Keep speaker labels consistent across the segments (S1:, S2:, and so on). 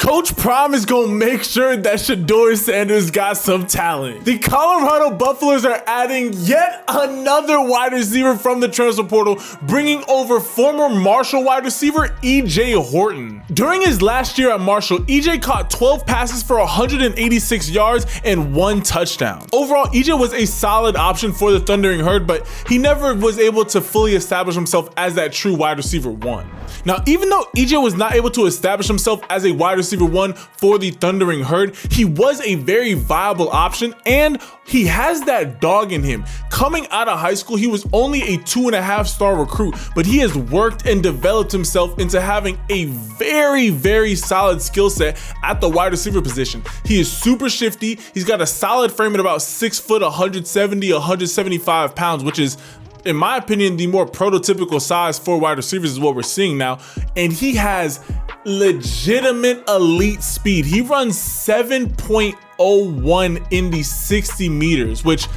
S1: Coach Prime is gonna make sure that Sheduer Sanders got some talent. The Colorado Buffaloes are adding yet another wide receiver from the transfer portal, bringing over former Marshall wide receiver EJ Horton. During his last year at Marshall, EJ caught 12 passes for 186 yards and 1 touchdown. Overall, EJ was a solid option for the Thundering Herd, but he never was able to fully establish himself as that true wide receiver 1. Now, even though EJ was not able to establish himself as a wide receiver 1 for the Thundering Herd, he was a very viable option, and he has that dog in him. Coming out of high school, he was only a 2.5-star recruit, but he has worked and developed himself into having a very solid skill set at the wide receiver position. He is super shifty. He's got a solid frame at about 6 foot, 170, 175 pounds, which is, in my opinion, the more prototypical size for wide receivers is what we're seeing now. And he has legitimate elite speed. He runs 7.01 in the 60 meters, which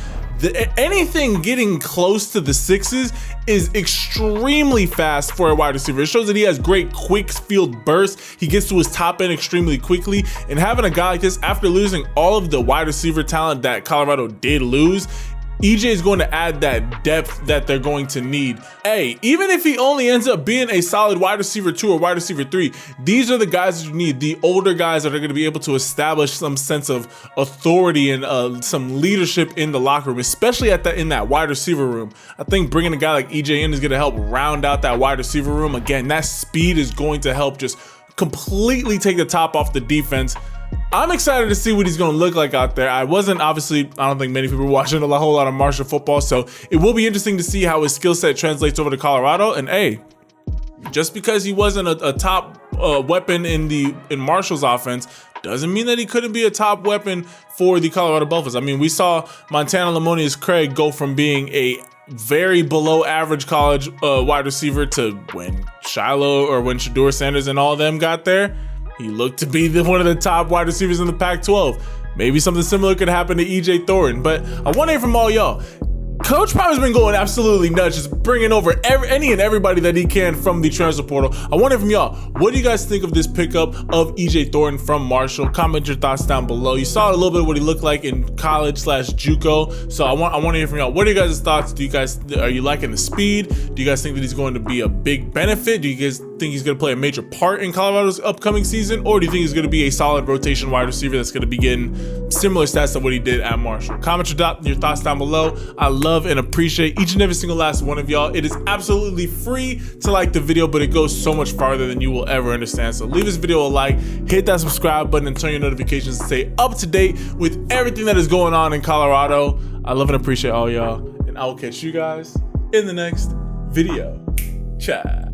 S1: anything getting close to the 6s is extremely fast for a wide receiver. It shows that he has great quick field bursts. He gets to his top end extremely quickly, and having a guy like this after losing all of the wide receiver talent that Colorado did lose, EJ is going to add that depth that they're going to need. Hey, even if he only ends up being a solid wide receiver 2 or wide receiver 3, these are the guys that you need, the older guys that are going to be able to establish some sense of authority and some leadership in the locker room, especially in that wide receiver room. I think bringing a guy like EJ in is going to help round out that wide receiver room. Again, that speed is going to help just completely take the top off the defense. I'm excited to see what he's going to look like out there. I don't think many people were watching a whole lot of Marshall football, so it will be interesting to see how his skill set translates over to Colorado. And hey, just because he wasn't a top weapon in Marshall's offense doesn't mean that he couldn't be a top weapon for the Colorado Buffaloes. I mean, we saw Montana Lamonius Craig go from being a very below average college wide receiver to when Sheduer Sanders and all of them got there, he looked to be one of the top wide receivers in the Pac-12. Maybe something similar could happen to EJ Horton, but I want to hear from all y'all. Coach Prime has been going absolutely nuts, just bringing over any and everybody that he can from the transfer portal. I want to hear from y'all. What do you guys think of this pickup of EJ Horton from Marshall? Comment your thoughts down below. You saw a little bit of what he looked like in college/JUCO, so I want to hear from y'all. What are you guys' thoughts? Are you liking the speed? Do you guys think that he's going to be a big benefit? Do you guys think he's going to play a major part in Colorado's upcoming season, or do you think he's going to be a solid rotation wide receiver that's going to be getting similar stats to what he did at Marshall? Comment your thoughts down below. I love and appreciate each and every single last one of y'all. It is absolutely free to like the video, but it goes so much farther than you will ever understand. So leave this video a like, hit that subscribe button, and turn your notifications to stay up to date with everything that is going on in Colorado. I love and appreciate all y'all, and I will catch you guys in the next video. Ciao.